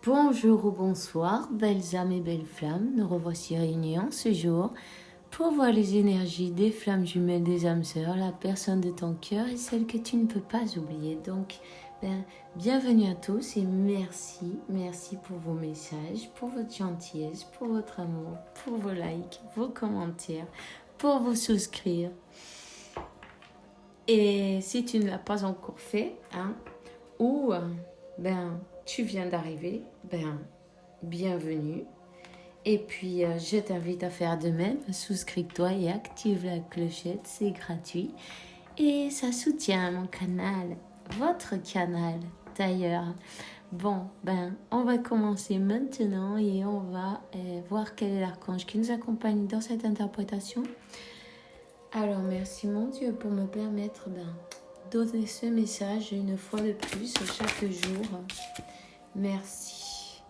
Bonjour ou bonsoir, belles âmes et belles flammes. Nous revoici réunis en ce jour pour voir les énergies des flammes jumelles des âmes sœurs, la personne de ton cœur et celle que tu ne peux pas oublier. Donc, bienvenue à tous et merci pour vos messages, pour votre gentillesse, pour votre amour, pour vos likes, vos commentaires, pour vous souscrire. Et si tu ne l'as pas encore fait, ou tu viens d'arriver, bienvenue. Et puis, je t'invite à faire de même. Souscris-toi et active la clochette, c'est gratuit. Et ça soutient mon canal, votre canal d'ailleurs. Bon, on va commencer maintenant et on va voir quel est l'archange qui nous accompagne dans cette interprétation. Alors, merci mon Dieu pour me permettre donner ce message une fois de plus chaque jour. Merci.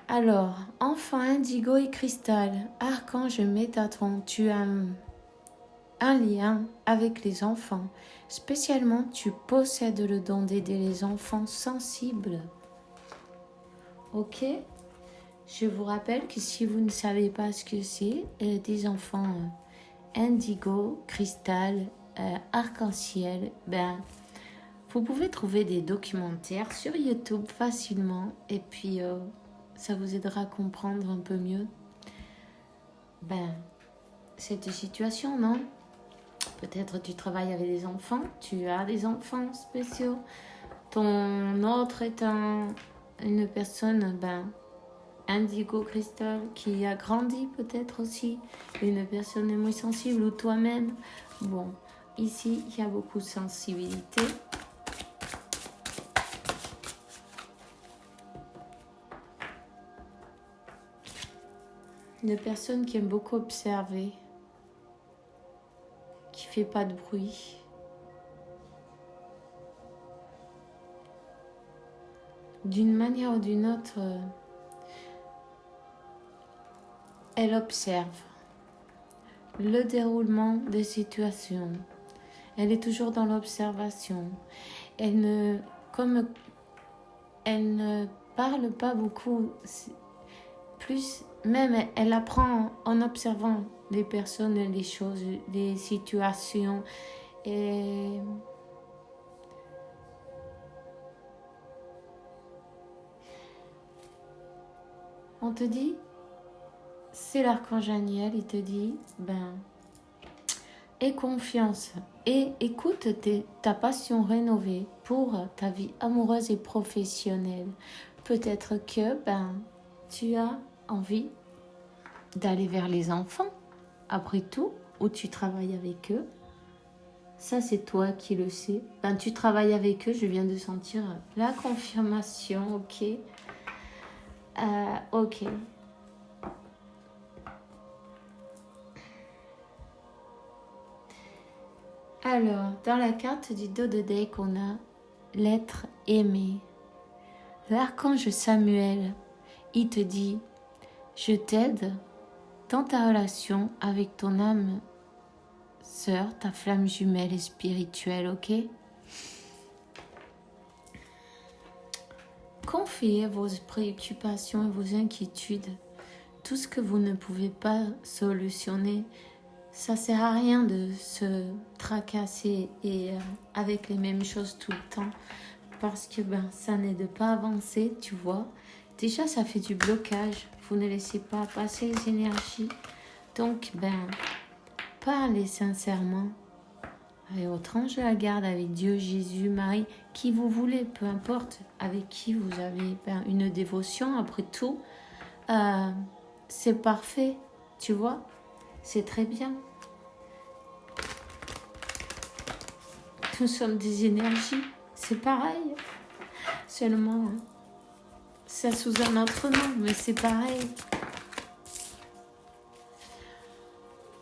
Alors, enfant indigo et cristal, archange Métatron, tu as un lien avec les enfants. Spécialement, tu possèdes le don d'aider les enfants sensibles. Ok? Je vous rappelle que si vous ne savez pas ce que c'est, des enfants indigo, cristal, arc-en-ciel, vous pouvez trouver des documentaires sur YouTube facilement et puis ça vous aidera à comprendre un peu mieux cette situation, non? Peut-être tu travailles avec des enfants, tu as des enfants spéciaux, ton autre est une personne indigo cristal qui a grandi peut-être aussi, une personne moins sensible ou toi-même. Bon, ici il y a beaucoup de sensibilité. Une personne qui aime beaucoup observer, qui fait pas de bruit. D'une manière ou d'une autre, elle observe le déroulement des situations. Elle est toujours dans l'observation. Elle ne parle pas beaucoup. Plus, même elle apprend en observant les personnes, les choses, les situations. Et on te dit, c'est l'archange Aniel, il te dit, aie confiance et écoute ta passion rénovée pour ta vie amoureuse et professionnelle. Peut-être que tu as envie d'aller vers les enfants, après tout, ou tu travailles avec eux. Ça, c'est toi qui le sais. Tu travailles avec eux, je viens de sentir la confirmation, ok. Ok. Alors, dans la carte du dos de deck, on a l'être aimé. L'archange Samuel, il te dit, je t'aide dans ta relation avec ton âme sœur, ta flamme jumelle et spirituelle, ok? Confiez vos préoccupations et vos inquiétudes, tout ce que vous ne pouvez pas solutionner. Ça sert à rien de se tracasser et avec les mêmes choses tout le temps, parce que ça n'aide pas à avancer, tu vois. Déjà, ça fait du blocage. Vous ne laissez pas passer les énergies. Donc, parlez sincèrement avec votre ange de la garde, avec Dieu, Jésus, Marie, qui vous voulez, peu importe avec qui vous avez une dévotion. Après tout, c'est parfait, tu vois. C'est très bien. Nous sommes des énergies, c'est pareil. Seulement, c'est sous un autre nom, mais c'est pareil.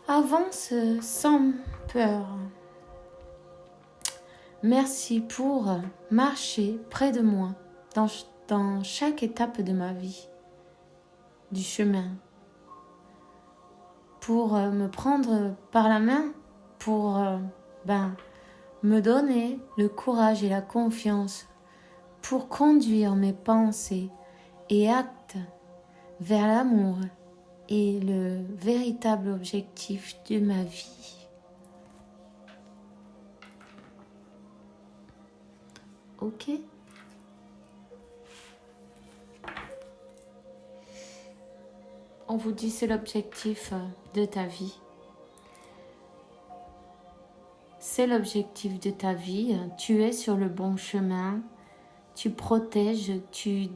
Avance sans peur. Merci pour marcher près de moi dans chaque étape de ma vie, du chemin. Pour me prendre par la main, pour me donner le courage et la confiance pour conduire mes pensées et acte vers l'amour est le véritable objectif de ma vie. Ok? On vous dit c'est l'objectif de ta vie. C'est l'objectif de ta vie. Tu es sur le bon chemin. Tu protèges, tu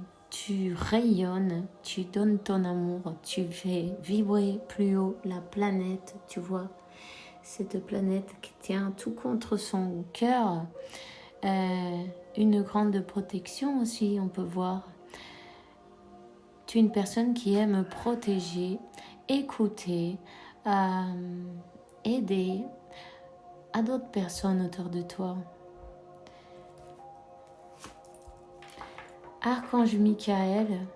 rayonnes, tu donnes ton amour, tu fais vibrer plus haut la planète, tu vois. Cette planète qui tient tout contre son cœur. Une grande protection aussi, on peut voir. Tu es une personne qui aime protéger, écouter, aider à d'autres personnes autour de toi. Archange Michael,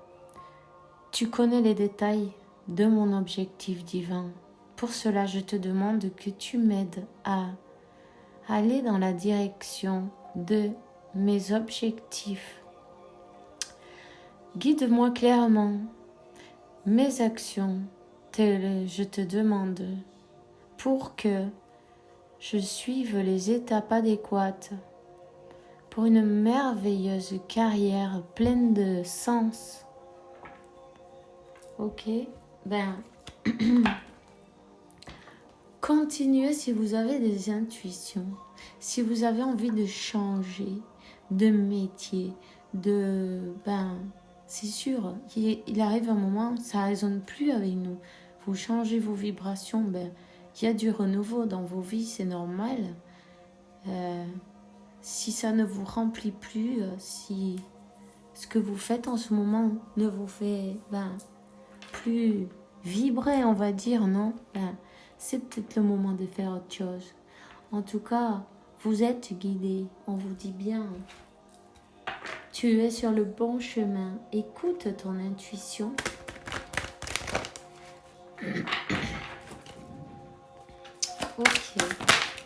tu connais les détails de mon objectif divin. Pour cela, je te demande que tu m'aides à aller dans la direction de mes objectifs. Guide-moi clairement mes actions, je te demande, pour que je suive les étapes adéquates pour une merveilleuse carrière pleine de sens. Ok, continuez si vous avez des intuitions, si vous avez envie de changer de métier, c'est sûr, il arrive un moment, ça ne résonne plus avec nous. Vous changez vos vibrations, il y a du renouveau dans vos vies, c'est normal. Si ça ne vous remplit plus, si ce que vous faites en ce moment ne vous fait plus vibrer, on va dire, non, c'est peut-être le moment de faire autre chose. En tout cas, vous êtes guidé, on vous dit bien. Tu es sur le bon chemin. Écoute ton intuition. Ok,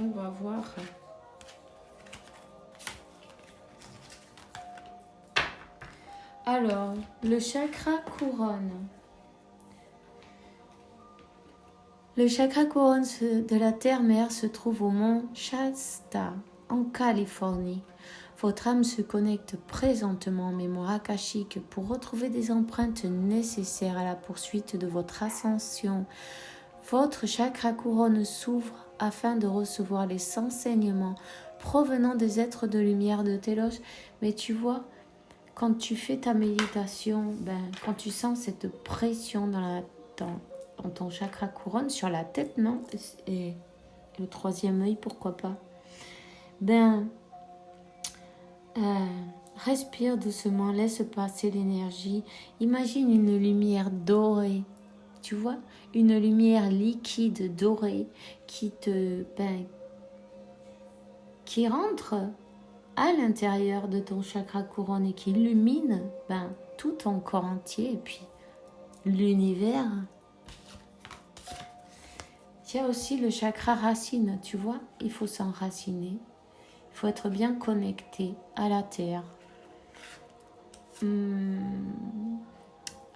on va voir. Alors, le chakra couronne. Le chakra couronne de la terre-mère se trouve au mont Shasta, en Californie. Votre âme se connecte présentement en mémoire akashique pour retrouver des empreintes nécessaires à la poursuite de votre ascension. Votre chakra couronne s'ouvre afin de recevoir les enseignements provenant des êtres de lumière de Télos. Mais tu vois, quand tu fais ta méditation, quand tu sens cette pression dans ton chakra couronne, sur la tête, non? Et le troisième œil, pourquoi pas? Respire doucement, laisse passer l'énergie. Imagine une lumière dorée, tu vois, une lumière liquide dorée qui rentre à l'intérieur de ton chakra couronne et qui illumine tout ton corps entier et puis l'univers. Il y a aussi le chakra racine, tu vois, il faut s'enraciner. Il faut être bien connecté à la terre.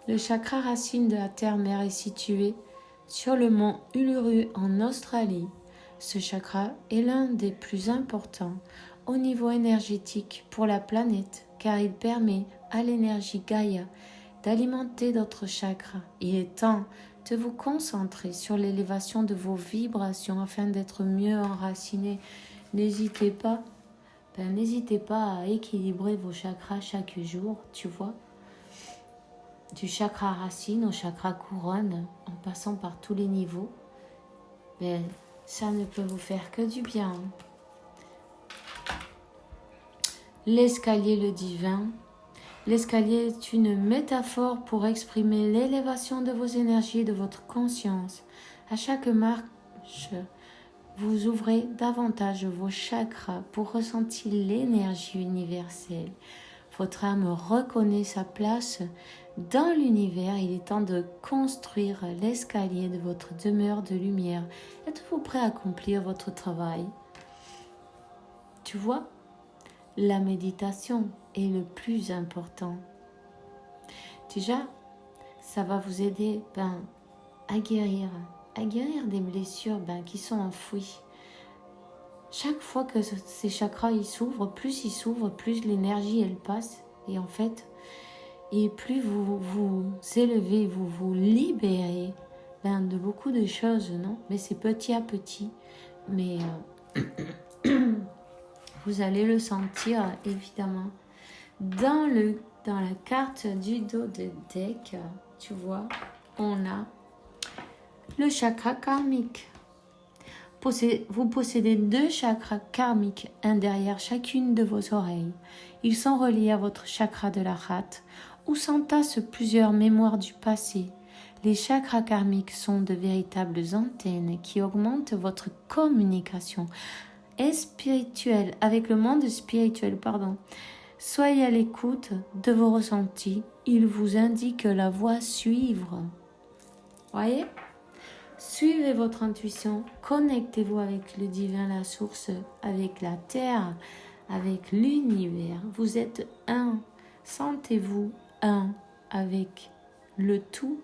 Le chakra racine de la terre-mère est situé sur le mont Uluru en Australie. Ce chakra est l'un des plus importants au niveau énergétique pour la planète car il permet à l'énergie Gaïa d'alimenter d'autres chakras. Il est temps de vous concentrer sur l'élévation de vos vibrations afin d'être mieux enracinés. N'hésitez pas à équilibrer vos chakras chaque jour, tu vois. Du chakra racine au chakra couronne, en passant par tous les niveaux. Ça ne peut vous faire que du bien. L'escalier le divin. L'escalier est une métaphore pour exprimer l'élévation de vos énergies et de votre conscience. À chaque marche, vous ouvrez davantage vos chakras pour ressentir l'énergie universelle. Votre âme reconnaît sa place dans l'univers. Il est temps de construire l'escalier de votre demeure de lumière. Êtes-vous prêt à accomplir votre travail? Tu vois, la méditation est le plus important. déjà, ça va vous aider à guérir des blessures qui sont enfouies. Chaque fois que ces chakras ils s'ouvrent, plus l'énergie elle passe. Et en fait, et plus vous vous élevez, vous vous libérez de beaucoup de choses, non? Mais c'est petit à petit. Mais vous allez le sentir, évidemment. Dans la carte du dos de deck, tu vois, on a le chakra karmique. Vous possédez 2 chakras karmiques, un derrière chacune de vos oreilles. Ils sont reliés à votre chakra de la rate, où s'entassent plusieurs mémoires du passé. Les chakras karmiques sont de véritables antennes qui augmentent votre communication spirituelle avec le monde spirituel. Soyez à l'écoute de vos ressentis. Ils vous indiquent la voie à suivre. Voyez ? Suivez votre intuition, connectez-vous avec le divin, la source, avec la terre, avec l'univers. Vous êtes un. Sentez-vous un avec le tout.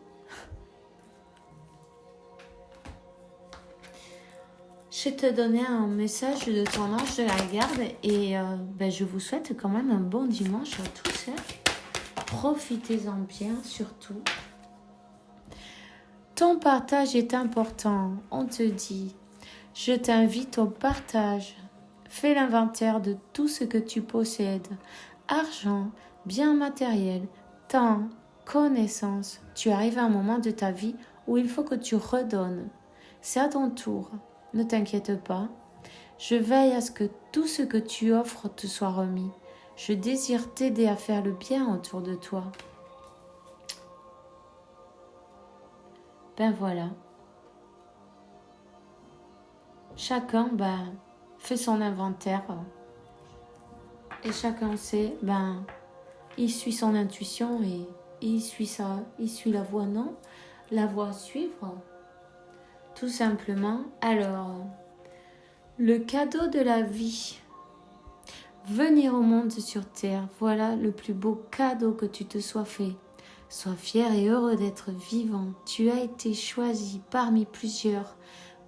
Je vais te donner un message de ton ange de la garde et je vous souhaite quand même un bon dimanche à tous. Profitez-en bien surtout. Ton partage est important, on te dit. Je t'invite au partage. Fais l'inventaire de tout ce que tu possèdes. Argent, biens matériels, temps, connaissances. Tu arrives à un moment de ta vie où il faut que tu redonnes. C'est à ton tour. Ne t'inquiète pas. Je veille à ce que tout ce que tu offres te soit remis. Je désire t'aider à faire le bien autour de toi. Voilà. Chacun fait son inventaire et chacun sait, il suit son intuition et il suit la voie, non, la voie à suivre, tout simplement. Alors, le cadeau de la vie, venir au monde sur terre, voilà le plus beau cadeau que tu te sois fait. Sois fier et heureux d'être vivant. Tu as été choisi parmi plusieurs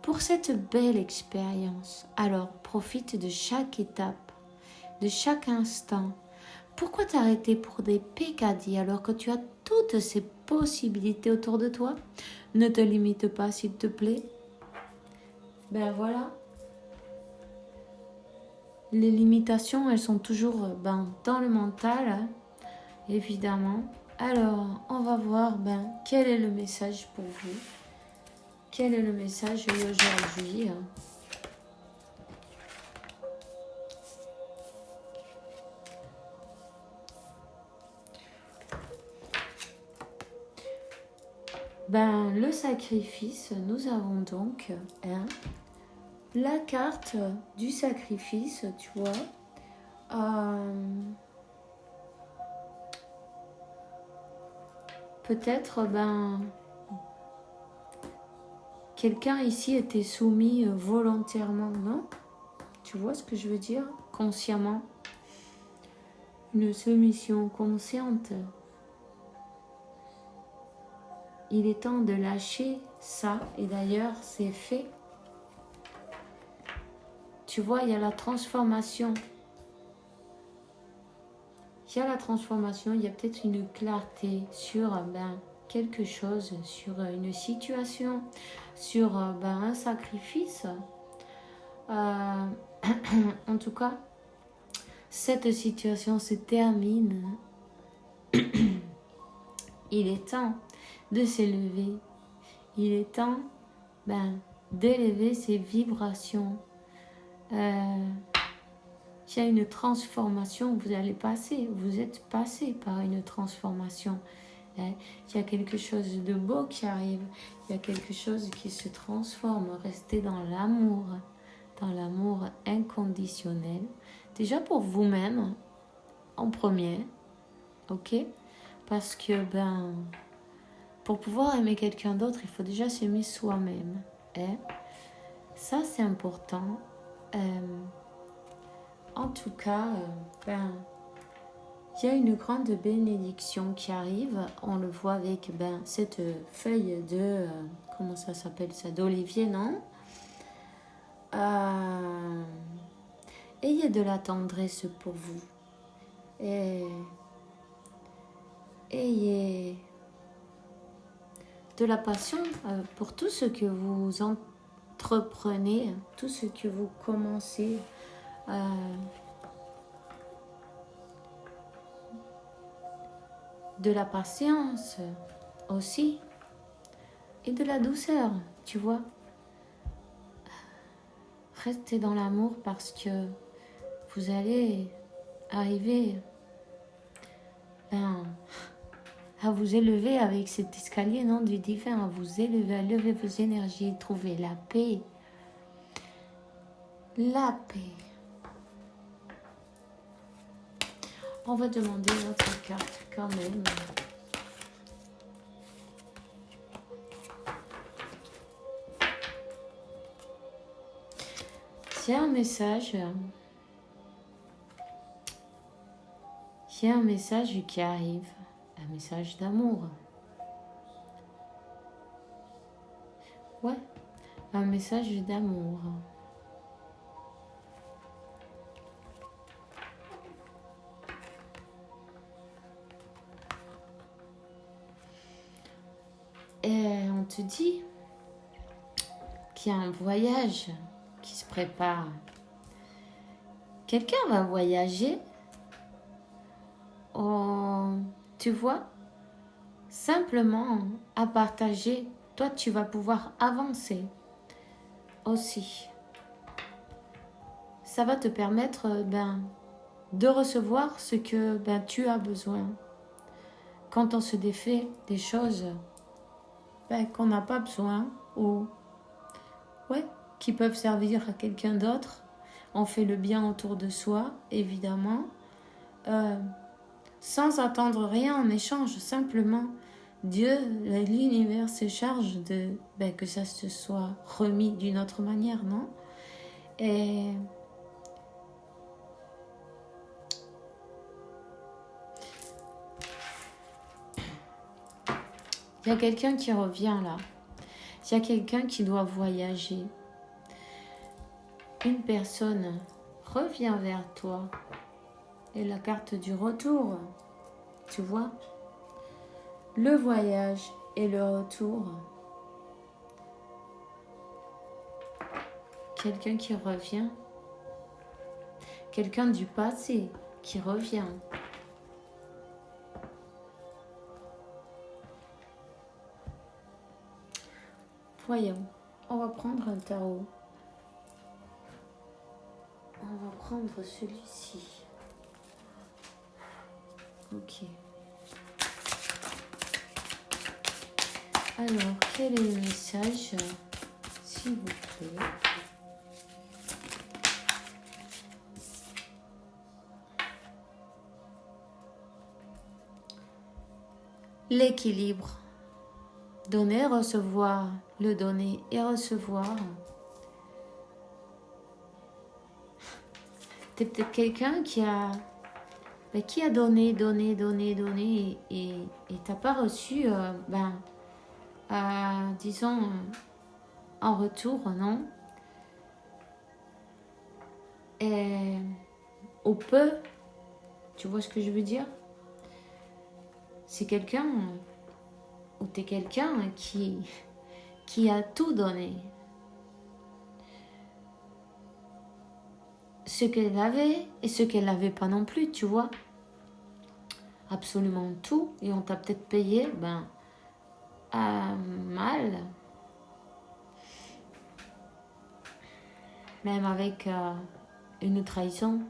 pour cette belle expérience. Alors profite de chaque étape, de chaque instant. Pourquoi t'arrêter pour des pécadilles alors que tu as toutes ces possibilités autour de toi? Ne te limite pas, s'il te plaît. Voilà. Les limitations, elles sont toujours dans le mental, évidemment. Alors, on va voir quel est le message pour vous. Quel est le message aujourd'hui? Le sacrifice, nous avons donc la carte du sacrifice, tu vois. Peut-être, quelqu'un ici était soumis volontairement, non? Tu vois ce que je veux dire? Consciemment. Une soumission consciente. Il est temps de lâcher ça. Et d'ailleurs, c'est fait. Tu vois, il y a la transformation. Il y a la transformation, il y a peut-être une clarté sur quelque chose, sur une situation, sur un sacrifice. En tout cas, cette situation se termine. Il est temps de s'élever. Il est temps d'élever ses vibrations. Il y a une transformation, vous allez passer, vous êtes passé par une transformation. Il y a quelque chose de beau qui arrive, il y a quelque chose qui se transforme. Restez dans l'amour inconditionnel. Déjà pour vous-même, en premier, ok? Parce que pour pouvoir aimer quelqu'un d'autre, il faut déjà s'aimer soi-même. Ça, c'est important. En tout cas, Il y a une grande bénédiction qui arrive. On le voit avec cette feuille de... comment ça s'appelle ça? D'olivier, non? Ayez de la tendresse pour vous. Et ayez de la passion pour tout ce que vous entreprenez, tout ce que vous commencez. De la patience aussi. Et de la douceur, tu vois. Restez dans l'amour parce que vous allez arriver à vous élever avec cet escalier, non, du divin, à vous élever, à lever vos énergies, trouver la paix. La paix. On va demander notre carte quand même. Il y a un message. Il y a un message qui arrive. Un message d'amour. Ouais, un message d'amour. Et on te dit qu'il y a un voyage qui se prépare. Quelqu'un va voyager. Tu vois, simplement à partager, toi tu vas pouvoir avancer aussi. Ça va te permettre de recevoir ce que tu as besoin. Quand on se défait des choses qu'on n'a pas besoin ou qui peuvent servir à quelqu'un d'autre, on fait le bien autour de soi, évidemment. Sans attendre rien en échange, simplement Dieu, l'univers se charge de que ça se soit remis d'une autre manière, non? Et il y a quelqu'un qui revient là. Il y a quelqu'un qui doit voyager. Une personne revient vers toi. Et la carte du retour, tu vois, le voyage et le retour. Quelqu'un qui revient. Quelqu'un du passé qui revient. Voyons, on va prendre un tarot. On va prendre celui-ci. Ok. Alors, quel est le message, s'il vous plaît? L'équilibre. Donner, recevoir, le donner et recevoir. T'es peut-être quelqu'un qui a donné et t'as pas reçu, disons, en retour, non? Et au peu, tu vois ce que je veux dire? C'est quelqu'un, ou t'es quelqu'un qui a tout donné. Ce qu'elle avait et ce qu'elle n'avait pas non plus, tu vois. Absolument tout. Et on t'a peut-être payé, mal. Même avec une trahison.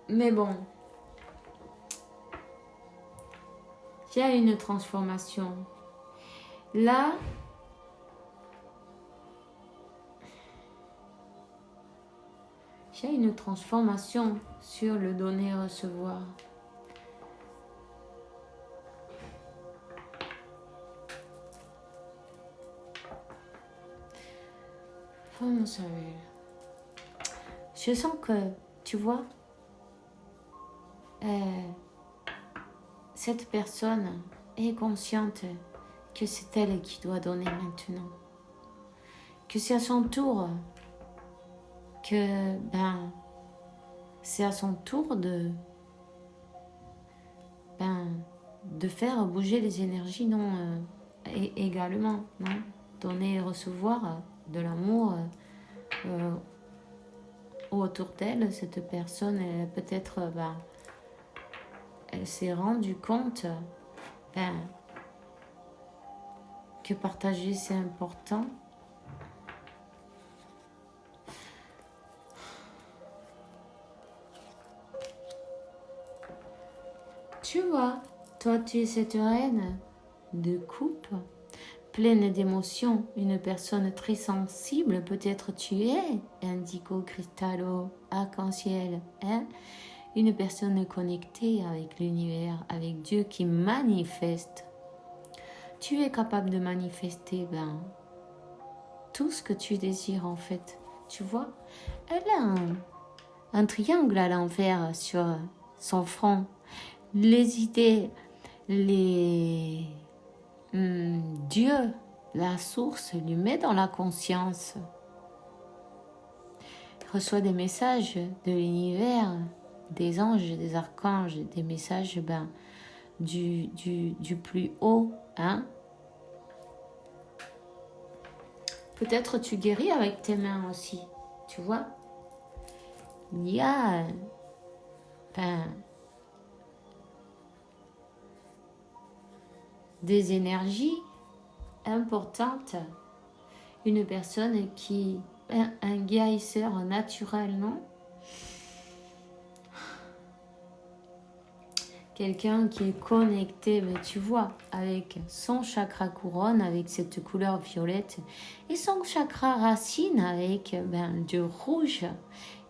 Mais bon. Il y a une transformation. Là, il y a une transformation sur le donner et recevoir. Vamos a ver. Je sens que, tu vois, cette personne est consciente que c'est elle qui doit donner maintenant. Que c'est à son tour, que c'est à son tour de faire bouger les énergies, non, également, non, donner et recevoir de l'amour autour d'elle. Cette personne, elle peut-être, elle s'est rendue compte que partager c'est important. Tu vois, toi tu es cette reine de coupe, pleine d'émotions, une personne très sensible, peut-être tu es indigo, cristallo, arc-en-ciel, hein? Une personne connectée avec l'univers, avec Dieu qui manifeste. Tu es capable de manifester tout ce que tu désires en fait. Tu vois, elle a un triangle à l'envers sur son front. Les idées, Dieu, la source, lui met dans la conscience. Il reçoit des messages de l'univers, des anges, des archanges, des messages du plus haut. Hein? Peut-être tu guéris avec tes mains aussi, tu vois. Il y a des énergies importantes. Une personne qui est un guérisseur naturel, non? Quelqu'un qui est connecté, mais tu vois, avec son chakra couronne, avec cette couleur violette, et son chakra racine avec du rouge.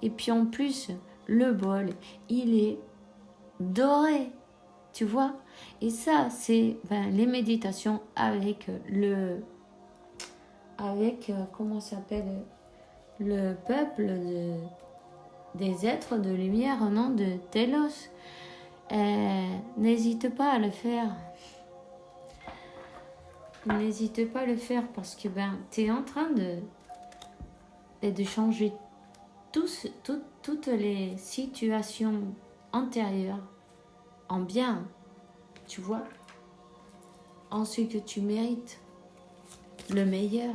Et puis en plus, le bol, il est doré, tu vois. Et ça, c'est les méditations avec comment s'appelle, le peuple des êtres de lumière, non, de Télos. N'hésite pas à le faire. N'hésite pas à le faire parce que tu es en train de changer toutes les situations antérieures en bien, tu vois, en ce que tu mérites, le meilleur.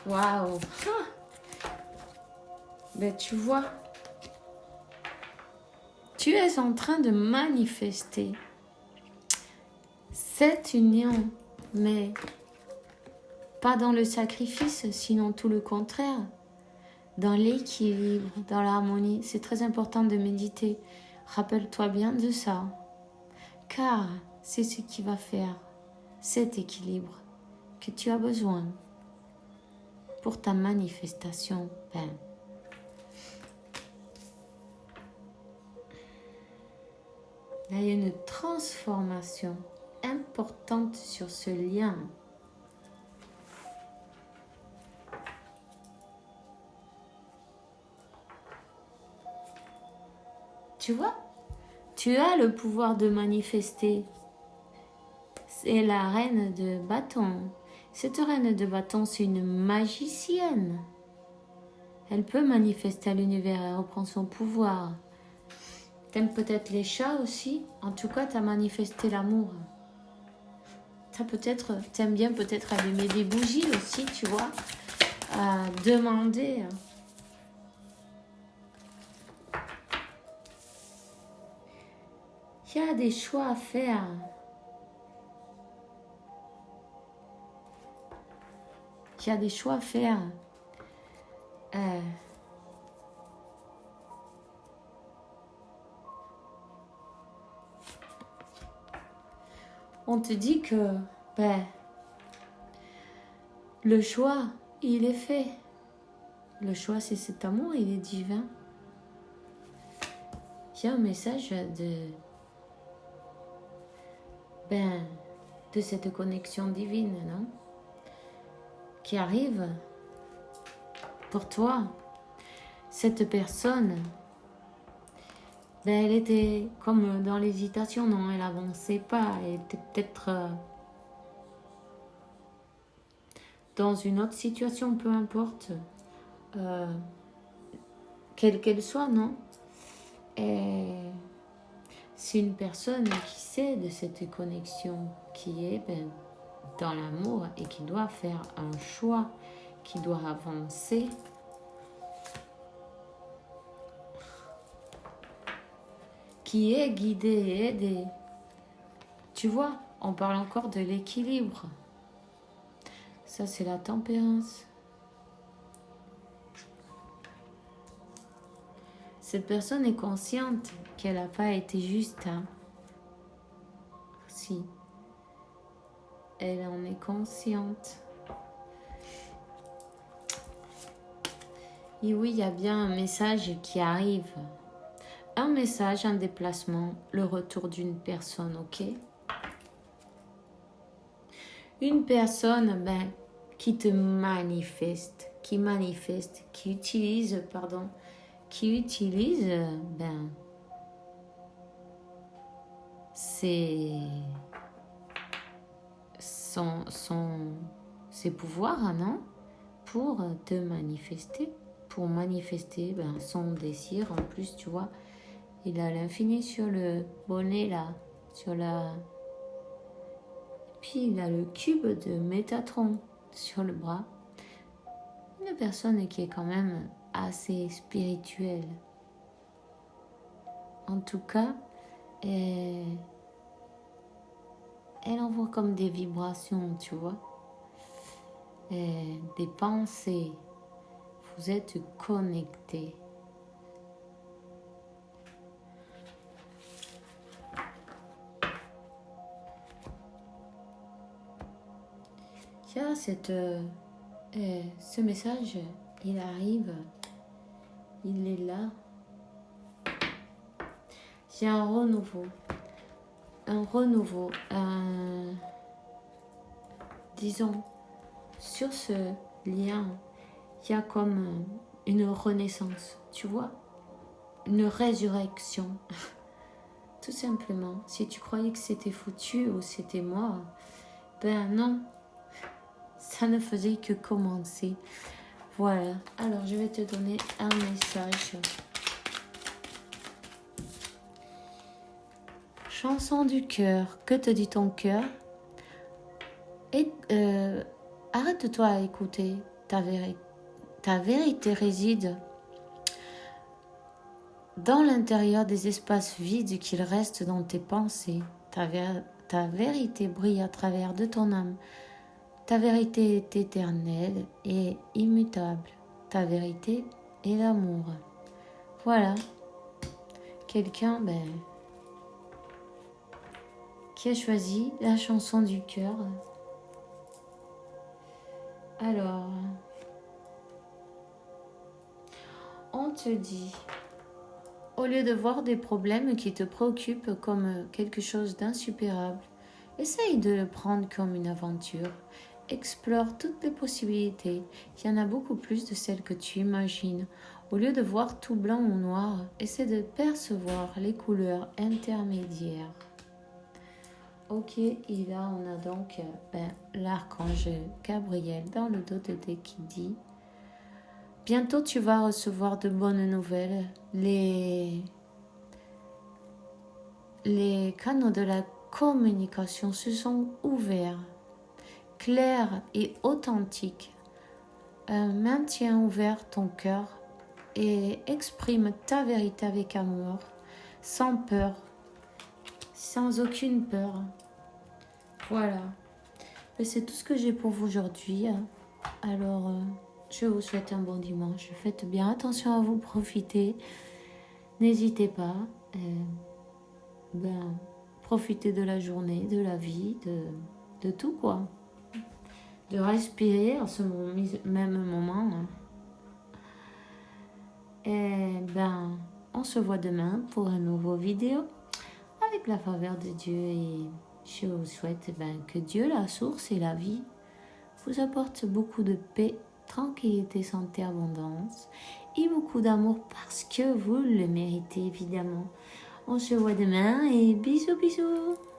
Waouh! Ben tu vois, tu es en train de manifester cette union, mais pas dans le sacrifice, sinon tout le contraire, dans l'équilibre, dans l'harmonie. C'est très important de méditer. Rappelle-toi bien de ça, car c'est ce qui va faire cet équilibre que tu as besoin pour ta manifestation. Il y a une transformation importante sur ce lien. Tu vois, tu as le pouvoir de manifester. C'est la reine de bâton. Cette reine de bâton, c'est une magicienne. Elle peut manifester à l'univers, elle reprend son pouvoir. T'aimes peut-être les chats aussi. En tout cas, t'as manifesté l'amour. T'aimes bien peut-être allumer des bougies aussi, tu vois. Demander. Il y a des choix à faire. Il y a des choix à faire. On te dit que le choix, il est fait. Le choix, c'est cet amour, il est divin. Il y a un message ben, de cette connexion divine, non? Qui arrive pour toi. Cette personne, ben, elle était comme dans l'hésitation, non? Elle avançait pas, elle était peut-être dans une autre situation, peu importe, quelle qu'elle soit, non? Et c'est une personne qui sait de cette connexion, qui est dans l'amour et qui doit faire un choix, qui doit avancer. Qui est guidé et aidé. Tu vois, on parle encore de l'équilibre. Ça, c'est la tempérance. Cette personne est consciente qu'elle n'a pas été juste. Hein. Si. Elle en est consciente. Et oui, il y a bien un message qui arrive. Un message, un déplacement, le retour d'une personne, ok? Une personne, qui te manifeste, qui utilise, ses pouvoirs, hein, non? Pour te manifester, son désir. En plus, tu vois, il a l'infini sur le bonnet là, puis il a le cube de Métatron sur le bras. Une personne qui est quand même assez spirituelle. En tout cas, elle envoie comme des vibrations, tu vois. Des pensées. Vous êtes connectés. Il y a ce message, il arrive, il est là. Il y a un renouveau, disons, sur ce lien, il y a comme une renaissance, tu vois, une résurrection, tout simplement. Si tu croyais que c'était foutu ou c'était mort, ben non, ça ne faisait que commencer. Voilà, alors je vais te donner un message. Chanson du cœur, que te dit ton cœur? Et arrête-toi à écouter ta vérité. Ta vérité réside dans l'intérieur des espaces vides qu'il reste dans tes pensées. Ta vérité brille à travers de ton âme. Ta vérité est éternelle et immutable. Ta vérité est l'amour. Voilà. Quelqu'un qui a choisi la chanson du cœur. Alors, on te dit, au lieu de voir des problèmes qui te préoccupent comme quelque chose d'insupérable, essaye de le prendre comme une aventure. Explore toutes les possibilités. Il y en a beaucoup plus de celles que tu imagines. Au lieu de voir tout blanc ou noir, essaie de percevoir les couleurs intermédiaires. Ok, et là on a donc l'archange Gabriel dans le dos de thé qui dit: bientôt tu vas recevoir de bonnes nouvelles. Les canaux de la communication se sont ouverts, clairs et authentiques. Maintiens ouvert ton cœur et exprime ta vérité avec amour, sans peur, sans aucune peur. Voilà. Et c'est tout ce que j'ai pour vous aujourd'hui. Alors, je vous souhaite un bon dimanche. Faites bien attention à vous, profitez. N'hésitez pas. Profitez de la journée, de la vie, de tout quoi. De respirer en ce même moment. Et on se voit demain pour un nouveau vidéo avec la faveur de Dieu et Je vous souhaite que Dieu, la source et la vie, vous apporte beaucoup de paix, tranquillité, santé, abondance et beaucoup d'amour parce que vous le méritez évidemment. On se voit demain et bisous bisous.